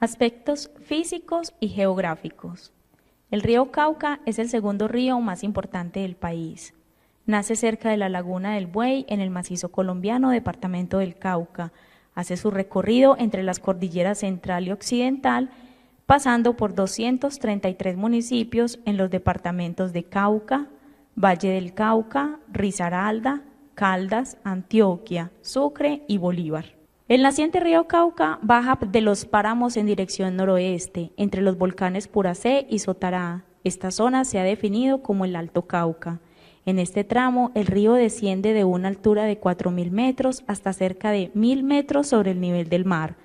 Aspectos físicos y geográficos. El río Cauca es el segundo río más importante del país. Nace cerca de la Laguna del Buey, en el macizo colombiano, departamento del Cauca. Hace su recorrido entre las cordilleras central y occidental, pasando por 233 municipios en los departamentos de Cauca, Valle del Cauca, Risaralda, Caldas, Antioquia, Sucre y Bolívar. El naciente río Cauca baja de los páramos en dirección noroeste, entre los volcanes Puracé y Sotará. Esta zona se ha definido como el Alto Cauca. En este tramo, el río desciende de una altura de 4.000 metros hasta cerca de 1.000 metros sobre el nivel del mar.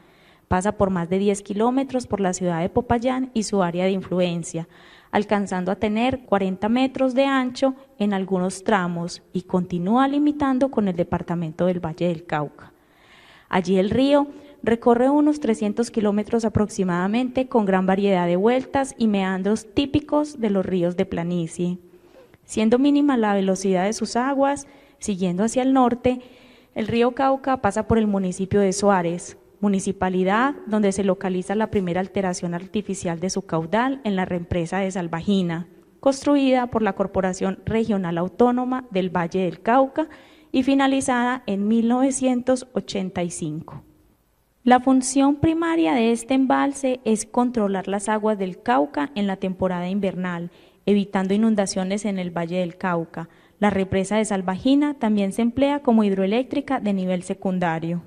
Pasa por más de 10 kilómetros por la ciudad de Popayán y su área de influencia, alcanzando a tener 40 metros de ancho en algunos tramos y continúa limitando con el departamento del Valle del Cauca. Allí el río recorre unos 300 kilómetros aproximadamente, con gran variedad de vueltas y meandros típicos de los ríos de planicie. Siendo mínima la velocidad de sus aguas, siguiendo hacia el norte, el río Cauca pasa por el municipio de Suárez, municipalidad donde se localiza la primera alteración artificial de su caudal en la represa de Salvajina, construida por la Corporación Regional Autónoma del Valle del Cauca y finalizada en 1985. La función primaria de este embalse es controlar las aguas del Cauca en la temporada invernal, evitando inundaciones en el Valle del Cauca. La represa de Salvajina también se emplea como hidroeléctrica de nivel secundario.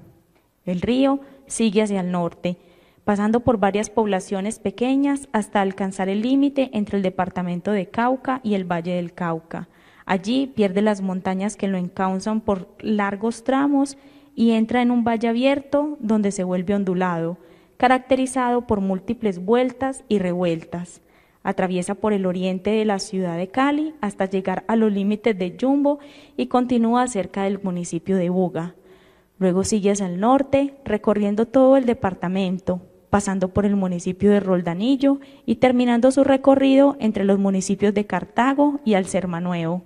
El río sigue hacia el norte, pasando por varias poblaciones pequeñas hasta alcanzar el límite entre el departamento de Cauca y el Valle del Cauca. Allí pierde las montañas que lo encausan por largos tramos y entra en un valle abierto donde se vuelve ondulado, caracterizado por múltiples vueltas y revueltas. Atraviesa por el oriente de la ciudad de Cali hasta llegar a los límites de Yumbo y continúa cerca del municipio de Buga. Luego sigue hacia el norte, recorriendo todo el departamento, pasando por el municipio de Roldanillo y terminando su recorrido entre los municipios de Cartago y Alcermanuevo,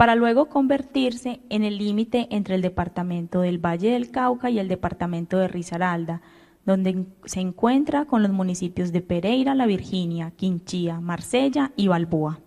para luego convertirse en el límite entre el departamento del Valle del Cauca y el departamento de Risaralda, donde se encuentra con los municipios de Pereira, La Virginia, Quinchía, Marsella y Balboa.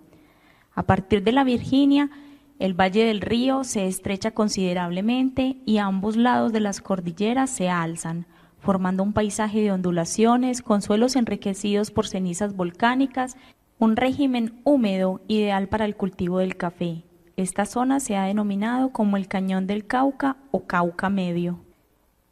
A partir de La Virginia, el valle del río se estrecha considerablemente y a ambos lados de las cordilleras se alzan, formando un paisaje de ondulaciones con suelos enriquecidos por cenizas volcánicas, un régimen húmedo ideal para el cultivo del café. Esta zona se ha denominado como el Cañón del Cauca o Cauca Medio.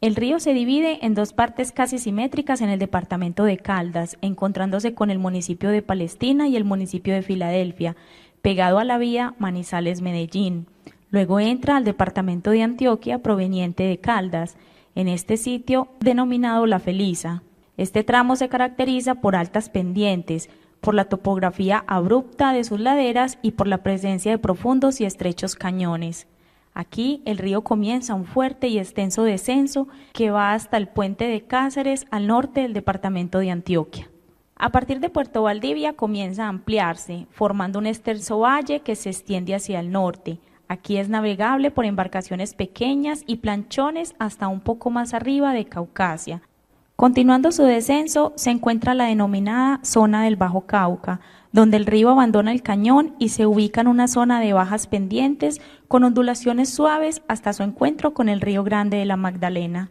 El río se divide en dos partes casi simétricas en el departamento de Caldas, encontrándose con el municipio de Palestina y el municipio de Filadelfia, pegado a la vía Manizales-Medellín. Luego entra al departamento de Antioquia proveniente de Caldas, en este sitio denominado La Felisa. Este tramo se caracteriza por altas pendientes, por la topografía abrupta de sus laderas y por la presencia de profundos y estrechos cañones. Aquí el río comienza un fuerte y extenso descenso que va hasta el puente de Cáceres al norte del departamento de Antioquia. A partir de Puerto Valdivia comienza a ampliarse, formando un extenso valle que se extiende hacia el norte. Aquí es navegable por embarcaciones pequeñas y planchones hasta un poco más arriba de Caucasia. Continuando su descenso se encuentra la denominada zona del Bajo Cauca, donde el río abandona el cañón y se ubica en una zona de bajas pendientes con ondulaciones suaves hasta su encuentro con el río Grande de la Magdalena.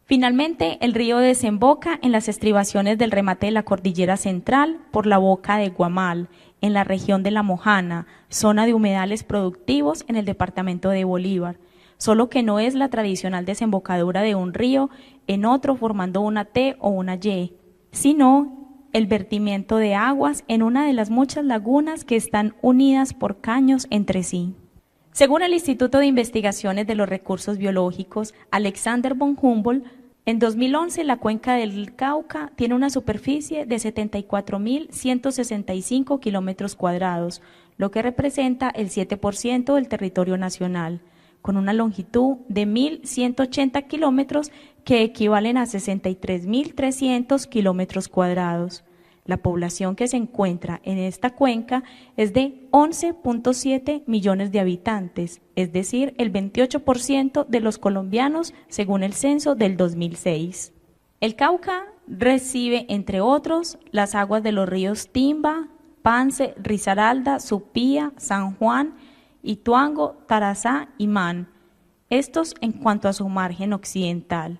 Finalmente, el río desemboca en las estribaciones del remate de la cordillera central por la boca de Guamal, en la región de La Mojana, zona de humedales productivos en el departamento de Bolívar, solo que no es la tradicional desembocadura de un río en otro formando una T o una Y, sino el vertimiento de aguas en una de las muchas lagunas que están unidas por caños entre sí. Según el Instituto de Investigaciones de los Recursos Biológicos Alexander von Humboldt, en 2011 la cuenca del Cauca tiene una superficie de 74.165 kilómetros cuadrados, lo que representa el 7% del territorio nacional, con una longitud de 1.180 kilómetros que equivalen a 63.300 kilómetros cuadrados. La población que se encuentra en esta cuenca es de 11.7 millones de habitantes, es decir, el 28% de los colombianos según el censo del 2006. El Cauca recibe, entre otros, las aguas de los ríos Timba, Pance, Risaralda, Supía, San Juan, Ituango, Tarazá y Man, estos en cuanto a su margen occidental.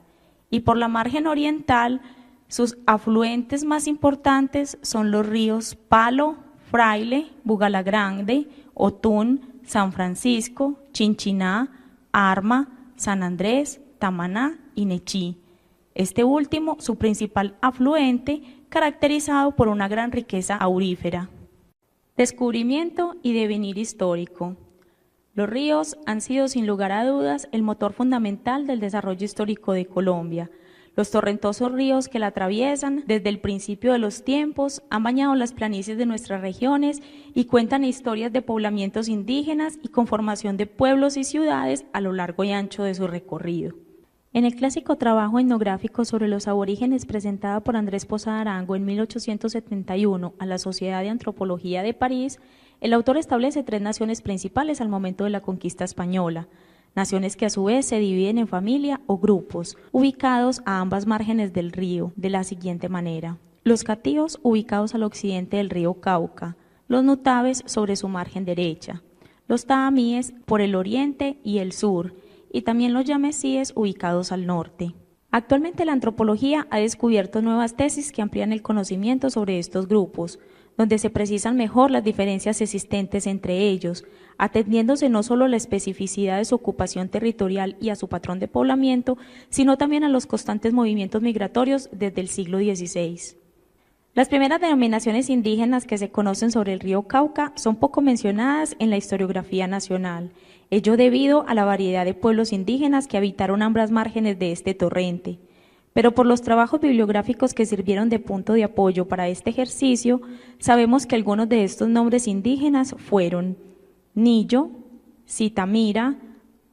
Y por la margen oriental, sus afluentes más importantes son los ríos Palo, Fraile, Bugalagrande, Otún, San Francisco, Chinchiná, Arma, San Andrés, Tamaná y Nechí. Este último, su principal afluente, caracterizado por una gran riqueza aurífera. Descubrimiento y devenir histórico. Los ríos han sido sin lugar a dudas el motor fundamental del desarrollo histórico de Colombia. Los torrentosos ríos que la atraviesan desde el principio de los tiempos han bañado las planicies de nuestras regiones y cuentan historias de poblamientos indígenas y conformación de pueblos y ciudades a lo largo y ancho de su recorrido. En el clásico trabajo etnográfico sobre los aborígenes presentado por Andrés Posada Arango en 1871 a la Sociedad de Antropología de París, el autor establece 3 naciones principales al momento de la conquista española, naciones que a su vez se dividen en familia o grupos, ubicados a ambas márgenes del río, de la siguiente manera. Los catíos ubicados al occidente del río Cauca, los nutaves sobre su margen derecha, los taamíes por el oriente y el sur, y también los yamesíes ubicados al norte. Actualmente la antropología ha descubierto nuevas tesis que amplían el conocimiento sobre estos grupos, donde se precisan mejor las diferencias existentes entre ellos, atendiéndose no solo a la especificidad de su ocupación territorial y a su patrón de poblamiento, sino también a los constantes movimientos migratorios desde el siglo XVI. Las primeras denominaciones indígenas que se conocen sobre el río Cauca son poco mencionadas en la historiografía nacional, ello debido a la variedad de pueblos indígenas que habitaron ambas márgenes de este torrente. Pero por los trabajos bibliográficos que sirvieron de punto de apoyo para este ejercicio, sabemos que algunos de estos nombres indígenas fueron Nillo, Citamira,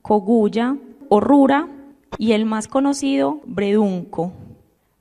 Cogulla, Orrura y el más conocido, Bredunco.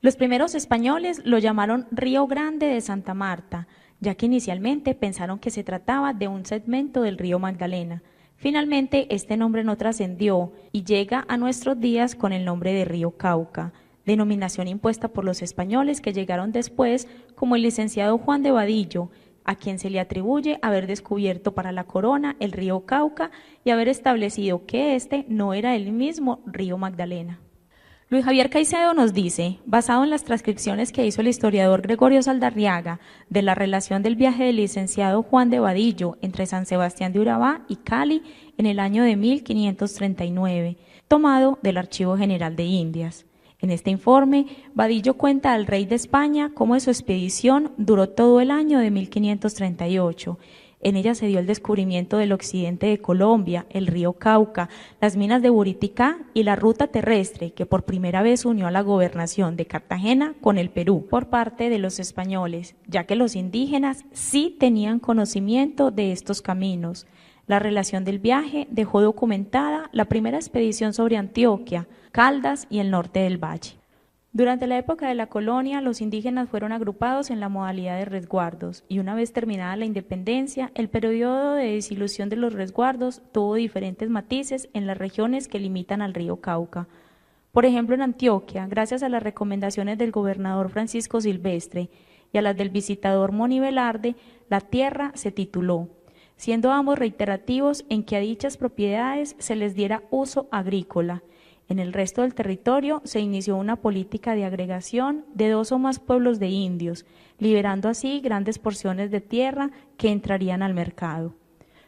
Los primeros españoles lo llamaron Río Grande de Santa Marta, ya que inicialmente pensaron que se trataba de un segmento del río Magdalena. Finalmente, este nombre no trascendió y llega a nuestros días con el nombre de Río Cauca, denominación impuesta por los españoles que llegaron después, como el licenciado Juan de Vadillo, a quien se le atribuye haber descubierto para la corona el río Cauca y haber establecido que este no era el mismo río Magdalena. Luis Javier Caicedo nos dice, basado en las transcripciones que hizo el historiador Gregorio Saldarriaga de la relación del viaje del licenciado Juan de Vadillo entre San Sebastián de Urabá y Cali en el año de 1539, tomado del Archivo General de Indias. En este informe, Vadillo cuenta al rey de España cómo su expedición duró todo el año de 1538. En ella se dio el descubrimiento del occidente de Colombia, el río Cauca, las minas de Buriticá y la ruta terrestre que por primera vez unió a la gobernación de Cartagena con el Perú por parte de los españoles, ya que los indígenas sí tenían conocimiento de estos caminos. La relación del viaje dejó documentada la primera expedición sobre Antioquia, Caldas y el norte del valle. Durante la época de la colonia, los indígenas fueron agrupados en la modalidad de resguardos y una vez terminada la independencia, el periodo de desilusión de los resguardos tuvo diferentes matices en las regiones que limitan al río Cauca. Por ejemplo, en Antioquia, gracias a las recomendaciones del gobernador Francisco Silvestre y a las del visitador Moni Velarde, la tierra se tituló, siendo ambos reiterativos en que a dichas propiedades se les diera uso agrícola. En el resto del territorio se inició una política de agregación de 2 o más pueblos de indios, liberando así grandes porciones de tierra que entrarían al mercado.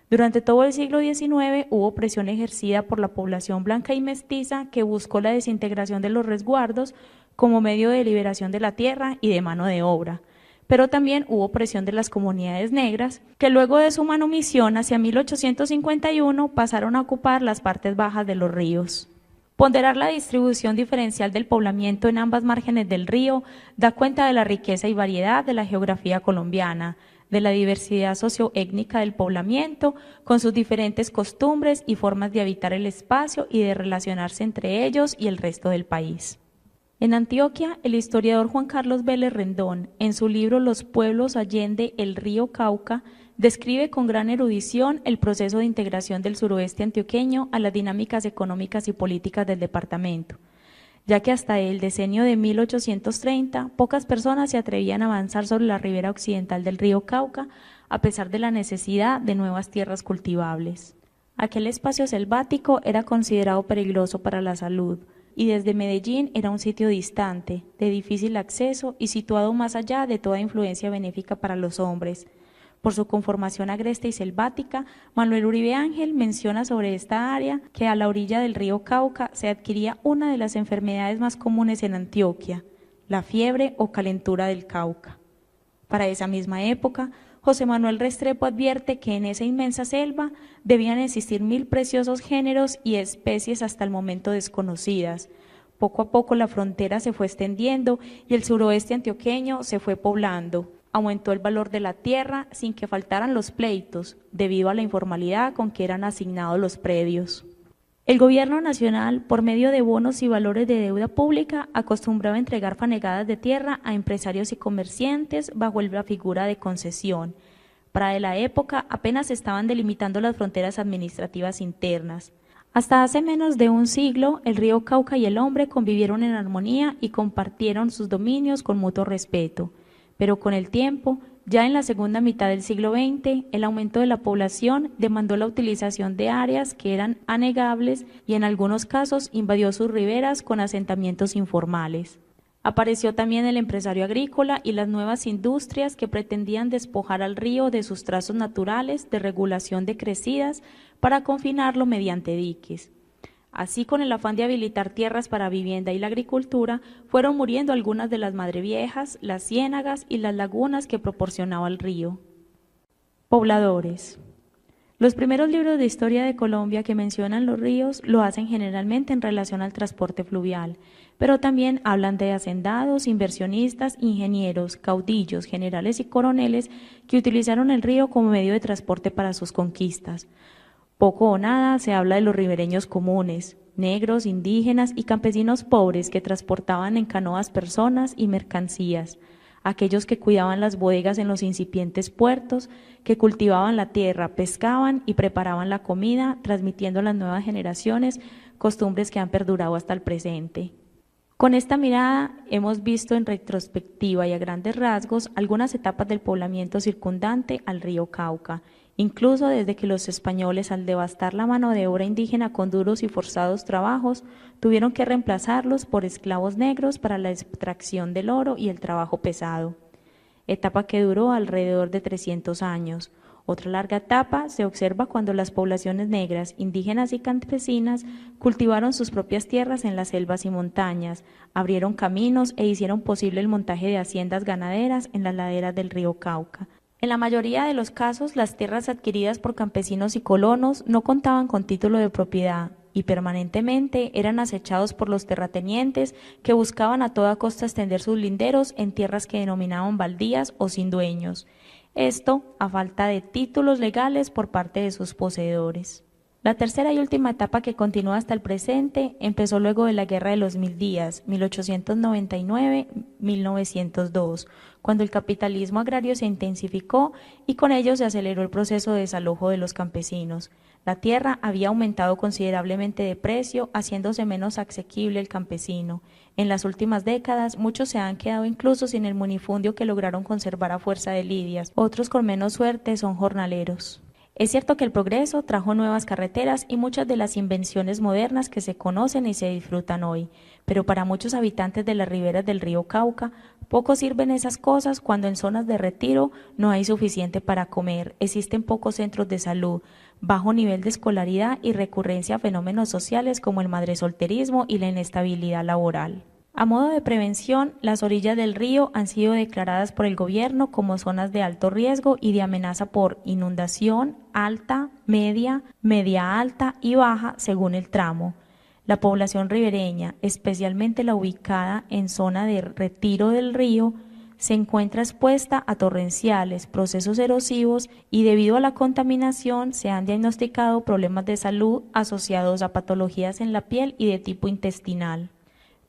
Durante todo el siglo XIX hubo presión ejercida por la población blanca y mestiza que buscó la desintegración de los resguardos como medio de liberación de la tierra y de mano de obra. Pero también hubo presión de las comunidades negras, que luego de su manumisión hacia 1851 pasaron a ocupar las partes bajas de los ríos. Ponderar la distribución diferencial del poblamiento en ambas márgenes del río da cuenta de la riqueza y variedad de la geografía colombiana, de la diversidad socioétnica del poblamiento, con sus diferentes costumbres y formas de habitar el espacio y de relacionarse entre ellos y el resto del país. En Antioquia, el historiador Juan Carlos Vélez Rendón, en su libro Los pueblos allende el río Cauca, describe con gran erudición el proceso de integración del suroeste antioqueño a las dinámicas económicas y políticas del departamento. ya que hasta el decenio de 1830 pocas personas se atrevían a avanzar sobre la ribera occidental del río Cauca, a pesar de la necesidad de nuevas tierras cultivables. Aquel espacio selvático era considerado peligroso para la salud, y desde Medellín era un sitio distante, de difícil acceso y situado más allá de toda influencia benéfica para los hombres. Por su conformación agreste y selvática, Manuel Uribe Ángel menciona sobre esta área que a la orilla del río Cauca se adquiría una de las enfermedades más comunes en Antioquia, la fiebre o calentura del Cauca. Para esa misma época, José Manuel Restrepo advierte que en esa inmensa selva debían existir 1000 preciosos géneros y especies hasta el momento desconocidas. Poco a poco la frontera se fue extendiendo y el suroeste antioqueño se fue poblando. Aumentó el valor de la tierra sin que faltaran los pleitos, debido a la informalidad con que eran asignados los predios. El gobierno nacional, por medio de bonos y valores de deuda pública, acostumbraba a entregar fanegadas de tierra a empresarios y comerciantes bajo la figura de concesión. Para la época apenas se estaban delimitando las fronteras administrativas internas. Hasta hace menos de un siglo, el río Cauca y el hombre convivieron en armonía y compartieron sus dominios con mutuo respeto. Pero con el tiempo, ya en la segunda mitad del siglo XX, el aumento de la población demandó la utilización de áreas que eran anegables y en algunos casos invadió sus riberas con asentamientos informales. Apareció también el empresario agrícola y las nuevas industrias que pretendían despojar al río de sus trazos naturales de regulación de crecidas para confinarlo mediante diques. Así, con el afán de habilitar tierras para vivienda y la agricultura, fueron muriendo algunas de las madreviejas, las ciénagas y las lagunas que proporcionaba el río. Pobladores. Los primeros libros de historia de Colombia que mencionan los ríos lo hacen generalmente en relación al transporte fluvial, pero también hablan de hacendados, inversionistas, ingenieros, caudillos, generales y coroneles que utilizaron el río como medio de transporte para sus conquistas. Poco o nada se habla de los ribereños comunes, negros, indígenas y campesinos pobres que transportaban en canoas personas y mercancías, aquellos que cuidaban las bodegas en los incipientes puertos, que cultivaban la tierra, pescaban y preparaban la comida, transmitiendo a las nuevas generaciones costumbres que han perdurado hasta el presente. Con esta mirada hemos visto en retrospectiva y a grandes rasgos algunas etapas del poblamiento circundante al río Cauca, incluso desde que los españoles, al devastar la mano de obra indígena con duros y forzados trabajos, tuvieron que reemplazarlos por esclavos negros para la extracción del oro y el trabajo pesado. Etapa que duró alrededor de 300 años. Otra larga etapa se observa cuando las poblaciones negras, indígenas y campesinas cultivaron sus propias tierras en las selvas y montañas, abrieron caminos e hicieron posible el montaje de haciendas ganaderas en las laderas del río Cauca. En la mayoría de los casos, las tierras adquiridas por campesinos y colonos no contaban con título de propiedad y permanentemente eran acechados por los terratenientes que buscaban a toda costa extender sus linderos en tierras que denominaban baldías o sin dueños. Esto a falta de títulos legales por parte de sus poseedores. La tercera y última etapa, que continúa hasta el presente, empezó luego de la Guerra de los 1000 días, 1899-1902, cuando el capitalismo agrario se intensificó y con ello se aceleró el proceso de desalojo de los campesinos. La tierra había aumentado considerablemente de precio, haciéndose menos asequible el campesino. En las últimas décadas, muchos se han quedado incluso sin el munifundio que lograron conservar a fuerza de lidias. Otros, con menos suerte, son jornaleros. Es cierto que el progreso trajo nuevas carreteras y muchas de las invenciones modernas que se conocen y se disfrutan hoy, pero para muchos habitantes de las riberas del río Cauca, poco sirven esas cosas cuando en zonas de retiro no hay suficiente para comer, existen pocos centros de salud, bajo nivel de escolaridad y recurrencia a fenómenos sociales como el madresolterismo y la inestabilidad laboral. A modo de prevención, las orillas del río han sido declaradas por el gobierno como zonas de alto riesgo y de amenaza por inundación alta, media, media alta y baja según el tramo. La población ribereña, especialmente la ubicada en zona de retiro del río, se encuentra expuesta a torrenciales, procesos erosivos y debido a la contaminación se han diagnosticado problemas de salud asociados a patologías en la piel y de tipo intestinal.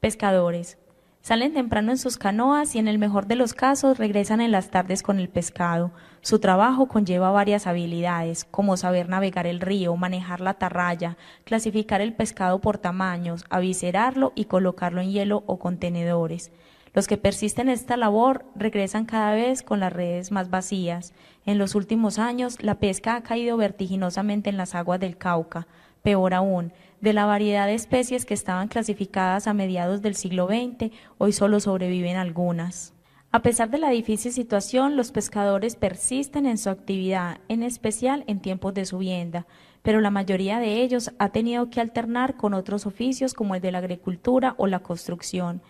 Pescadores. Salen temprano en sus canoas y en el mejor de los casos regresan en las tardes con el pescado. Su trabajo conlleva varias habilidades, como saber navegar el río, manejar la atarraya, clasificar el pescado por tamaños, aviscerarlo y colocarlo en hielo o contenedores. Los que persisten en esta labor regresan cada vez con las redes más vacías. En los últimos años, la pesca ha caído vertiginosamente en las aguas del Cauca. Peor aún, de la variedad de especies que estaban clasificadas a mediados del siglo XX, hoy solo sobreviven algunas. A pesar de la difícil situación, los pescadores persisten en su actividad, en especial en tiempos de subienda, pero la mayoría de ellos ha tenido que alternar con otros oficios como el de la agricultura o la construcción.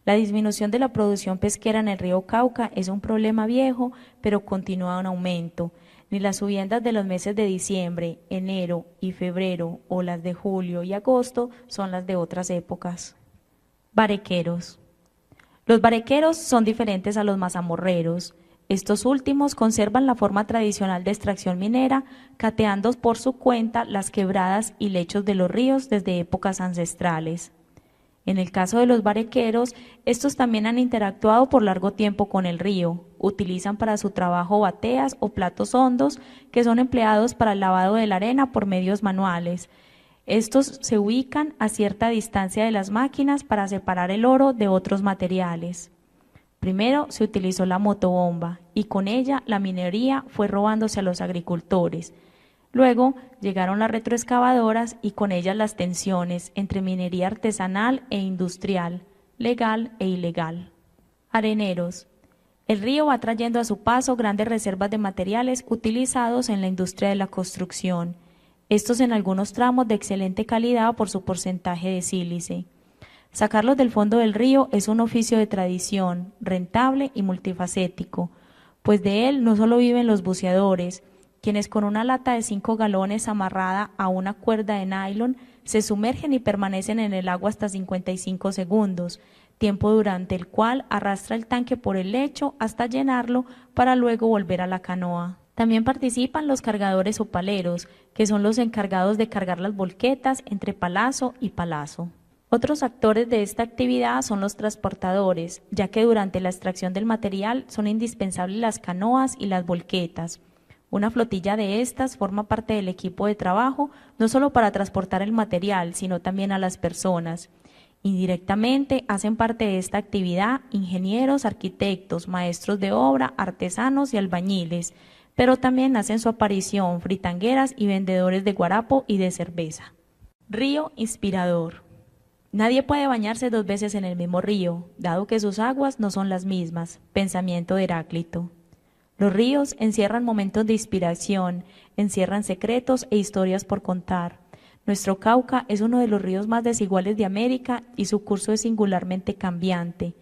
La disminución de la producción pesquera en el río Cauca es un problema viejo, pero continúa en aumento. Ni las subiendas de los meses de diciembre, enero y febrero o las de julio y agosto son las de otras épocas. Barequeros. Los barequeros son diferentes a los mazamorreros. Estos últimos conservan la forma tradicional de extracción minera, cateando por su cuenta las quebradas y lechos de los ríos desde épocas ancestrales. En el caso de los barequeros, estos también han interactuado por largo tiempo con el río. Utilizan para su trabajo bateas o platos hondos que son empleados para el lavado de la arena por medios manuales. Estos se ubican a cierta distancia de las máquinas para separar el oro de otros materiales. Primero se utilizó la motobomba y con ella la minería fue robándose a los agricultores. Luego llegaron las retroexcavadoras y con ellas las tensiones entre minería artesanal e industrial, legal e ilegal. Areneros. El río va trayendo a su paso grandes reservas de materiales utilizados en la industria de la construcción, estos en algunos tramos de excelente calidad por su porcentaje de sílice. Sacarlos del fondo del río es un oficio de tradición, rentable y multifacético, pues de él no solo viven los buceadores, quienes con una lata de 5 galones amarrada a una cuerda de nylon se sumergen y permanecen en el agua hasta 55 segundos, tiempo durante el cual arrastra el tanque por el lecho hasta llenarlo para luego volver a la canoa. También participan los cargadores o paleros, que son los encargados de cargar las volquetas entre palazo y palazo. Otros actores de esta actividad son los transportadores, ya que durante la extracción del material son indispensables las canoas y las volquetas. Una flotilla de estas forma parte del equipo de trabajo, no solo para transportar el material, sino también a las personas. Indirectamente hacen parte de esta actividad ingenieros, arquitectos, maestros de obra, artesanos y albañiles, pero también hacen su aparición fritangueras y vendedores de guarapo y de cerveza. Río inspirador. Nadie puede bañarse 2 veces en el mismo río, dado que sus aguas no son las mismas. Pensamiento de Heráclito. Los ríos encierran momentos de inspiración, encierran secretos e historias por contar. Nuestro Cauca es uno de los ríos más desiguales de América y su curso es singularmente cambiante.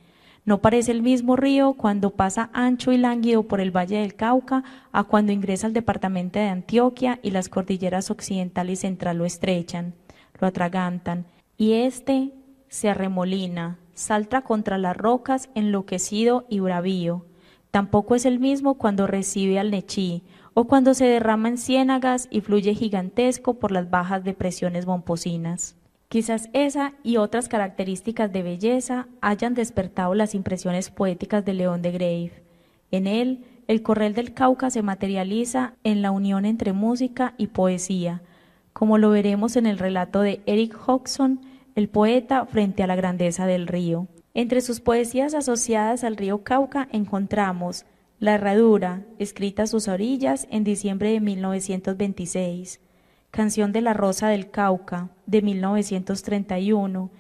No parece el mismo río cuando pasa ancho y lánguido por el Valle del Cauca a cuando ingresa al departamento de Antioquia y las cordilleras occidental y central lo estrechan, lo atragantan, y éste se arremolina, salta contra las rocas enloquecido y bravío. Tampoco es el mismo cuando recibe al Nechí o cuando se derrama en ciénagas y fluye gigantesco por las bajas depresiones momposinas. Quizás esa y otras características de belleza hayan despertado las impresiones poéticas de León de Greiff. En él, el Correl del Cauca se materializa en la unión entre música y poesía, como lo veremos en el relato de Eric Hodgson, el poeta frente a la grandeza del río. Entre sus poesías asociadas al río Cauca encontramos La Herradura, escrita a sus orillas en diciembre de 1926, Canción de la Rosa del Cauca, de 1931,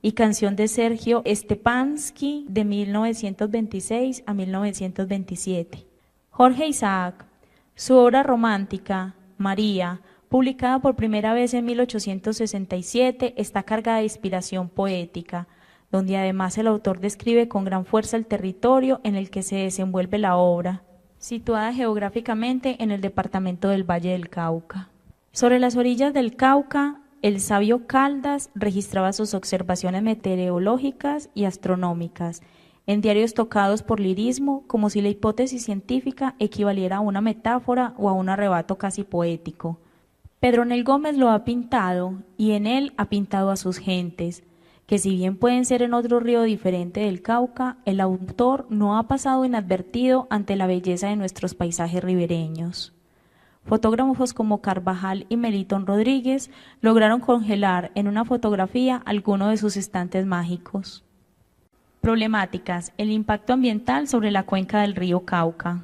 y Canción de Sergio Stepanski, de 1926 a 1927. Jorge Isaac, su obra romántica, María, publicada por primera vez en 1867, está cargada de inspiración poética, donde además el autor describe con gran fuerza el territorio en el que se desenvuelve la obra, situada geográficamente en el departamento del Valle del Cauca. Sobre las orillas del Cauca, el sabio Caldas registraba sus observaciones meteorológicas y astronómicas, en diarios tocados por lirismo, como si la hipótesis científica equivaliera a una metáfora o a un arrebato casi poético. Pedronel Gómez lo ha pintado, y en él ha pintado a sus gentes, que si bien pueden ser en otro río diferente del Cauca, el autor no ha pasado inadvertido ante la belleza de nuestros paisajes ribereños. Fotógrafos como Carvajal y Melitón Rodríguez lograron congelar en una fotografía alguno de sus instantes mágicos. Problemáticas: el impacto ambiental sobre la cuenca del río Cauca.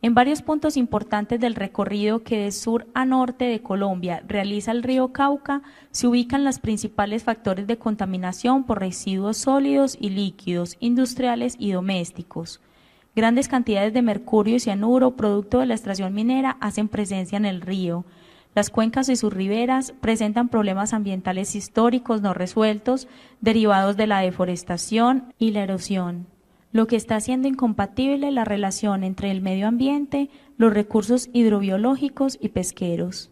En varios puntos importantes del recorrido que de sur a norte de Colombia realiza el río Cauca, se ubican los principales factores de contaminación por residuos sólidos y líquidos, industriales y domésticos. Grandes cantidades de mercurio y cianuro, producto de la extracción minera, hacen presencia en el río. Las cuencas y sus riberas presentan problemas ambientales históricos no resueltos, derivados de la deforestación y la erosión, lo que está haciendo incompatible la relación entre el medio ambiente, los recursos hidrobiológicos y pesqueros.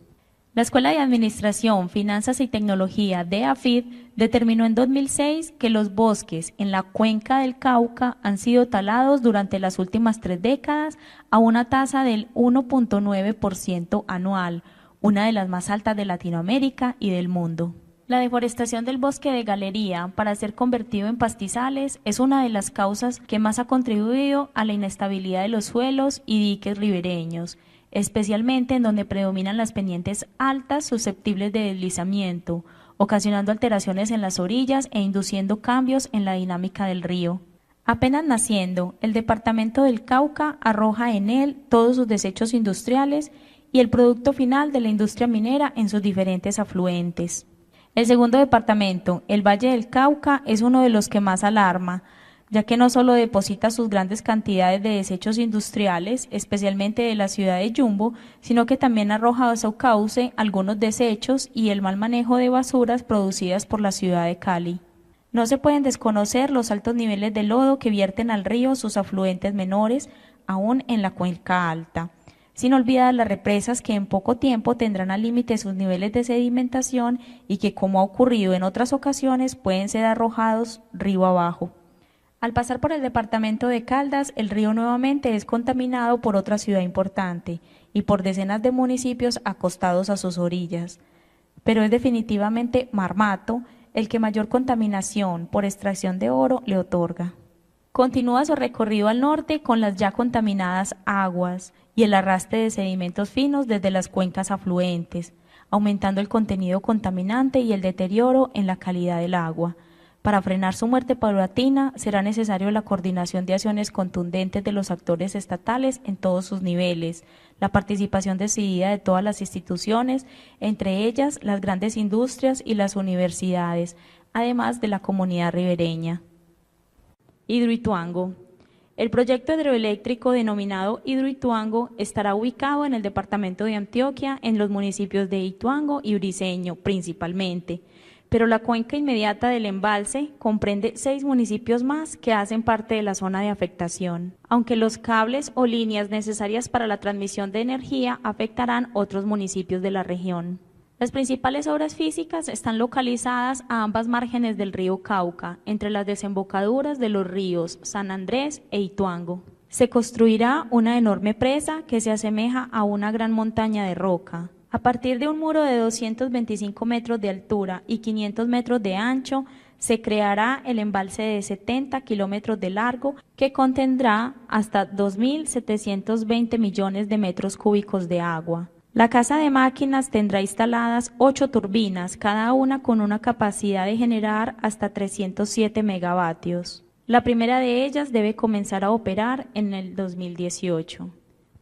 La Escuela de Administración, Finanzas y Tecnología de AFID determinó en 2006 que los bosques en la cuenca del Cauca han sido talados durante las últimas 3 décadas a una tasa del 1.9% anual, una de las más altas de Latinoamérica y del mundo. La deforestación del bosque de galería para ser convertido en pastizales es una de las causas que más ha contribuido a la inestabilidad de los suelos y diques ribereños, especialmente en donde predominan las pendientes altas susceptibles de deslizamiento, ocasionando alteraciones en las orillas e induciendo cambios en la dinámica del río. Apenas naciendo, el departamento del Cauca arroja en él todos sus desechos industriales y el producto final de la industria minera en sus diferentes afluentes. El segundo departamento, el Valle del Cauca, es uno de los que más alarma, ya que no solo deposita sus grandes cantidades de desechos industriales, especialmente de la ciudad de Yumbo, sino que también arroja a su cauce algunos desechos y el mal manejo de basuras producidas por la ciudad de Cali. No se pueden desconocer los altos niveles de lodo que vierten al río sus afluentes menores, aún en la cuenca alta, sin olvidar las represas que en poco tiempo tendrán al límite sus niveles de sedimentación y que, como ha ocurrido en otras ocasiones, pueden ser arrojados río abajo. Al pasar por el departamento de Caldas, el río nuevamente es contaminado por otra ciudad importante y por decenas de municipios acostados a sus orillas. Pero es definitivamente Marmato el que mayor contaminación por extracción de oro le otorga. Continúa su recorrido al norte con las ya contaminadas aguas y el arrastre de sedimentos finos desde las cuencas afluentes, aumentando el contenido contaminante y el deterioro en la calidad del agua. Para frenar su muerte paulatina, será necesario la coordinación de acciones contundentes de los actores estatales en todos sus niveles, la participación decidida de todas las instituciones, entre ellas las grandes industrias y las universidades, además de la comunidad ribereña. Hidroituango. El proyecto hidroeléctrico denominado Hidroituango estará ubicado en el departamento de Antioquia, en los municipios de Ituango y Briceño principalmente, pero la cuenca inmediata del embalse comprende 6 municipios más que hacen parte de la zona de afectación, aunque los cables o líneas necesarias para la transmisión de energía afectarán otros municipios de la región. Las principales obras físicas están localizadas a ambas márgenes del río Cauca, entre las desembocaduras de los ríos San Andrés e Ituango. Se construirá una enorme presa que se asemeja a una gran montaña de roca. A partir de un muro de 225 metros de altura y 500 metros de ancho, se creará el embalse de 70 kilómetros de largo que contendrá hasta 2.720 millones de metros cúbicos de agua. La casa de máquinas tendrá instaladas 8 turbinas, cada una con una capacidad de generar hasta 307 megavatios. La primera de ellas debe comenzar a operar en el 2018.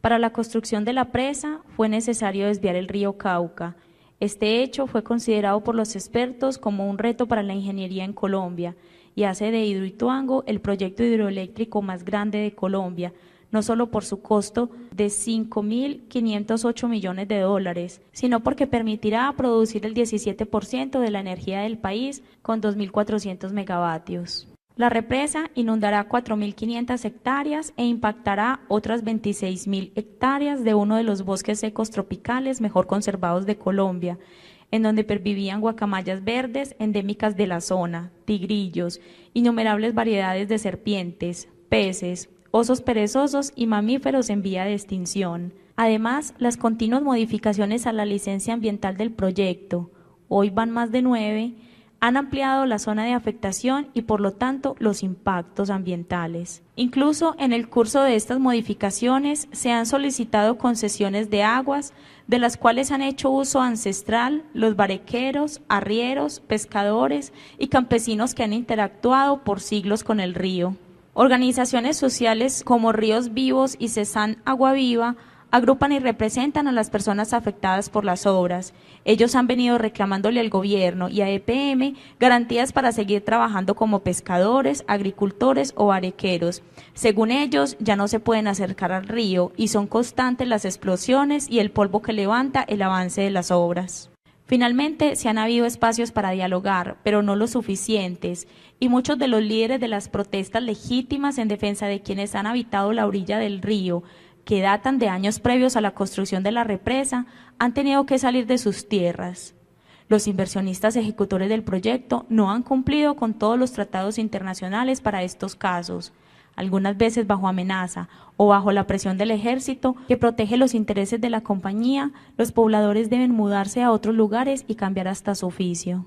Para la construcción de la presa fue necesario desviar el río Cauca. Este hecho fue considerado por los expertos como un reto para la ingeniería en Colombia y hace de Hidroituango el proyecto hidroeléctrico más grande de Colombia, no solo por su costo de $5.508 millones, sino porque permitirá producir el 17% de la energía del país con 2.400 megavatios. La represa inundará 4.500 hectáreas e impactará otras 26.000 hectáreas de uno de los bosques secos tropicales mejor conservados de Colombia, en donde pervivían guacamayas verdes endémicas de la zona, tigrillos, innumerables variedades de serpientes, peces, osos perezosos y mamíferos en vía de extinción. Además, las continuas modificaciones a la licencia ambiental del proyecto, hoy van más de 9, han ampliado la zona de afectación y por lo tanto los impactos ambientales. Incluso en el curso de estas modificaciones se han solicitado concesiones de aguas, de las cuales han hecho uso ancestral los barequeros, arrieros, pescadores y campesinos que han interactuado por siglos con el río. Organizaciones sociales como Ríos Vivos y Cesán Agua Viva agrupan y representan a las personas afectadas por las obras. Ellos han venido reclamándole al gobierno y a EPM garantías para seguir trabajando como pescadores, agricultores o barequeros. Según ellos, ya no se pueden acercar al río y son constantes las explosiones y el polvo que levanta el avance de las obras. Finalmente, se han habido espacios para dialogar, pero no los suficientes, y muchos de los líderes de las protestas legítimas en defensa de quienes han habitado la orilla del río, que datan de años previos a la construcción de la represa, han tenido que salir de sus tierras. Los inversionistas ejecutores del proyecto no han cumplido con todos los tratados internacionales para estos casos, algunas veces bajo amenaza o bajo la presión del ejército que protege los intereses de la compañía. Los pobladores deben mudarse a otros lugares y cambiar hasta su oficio.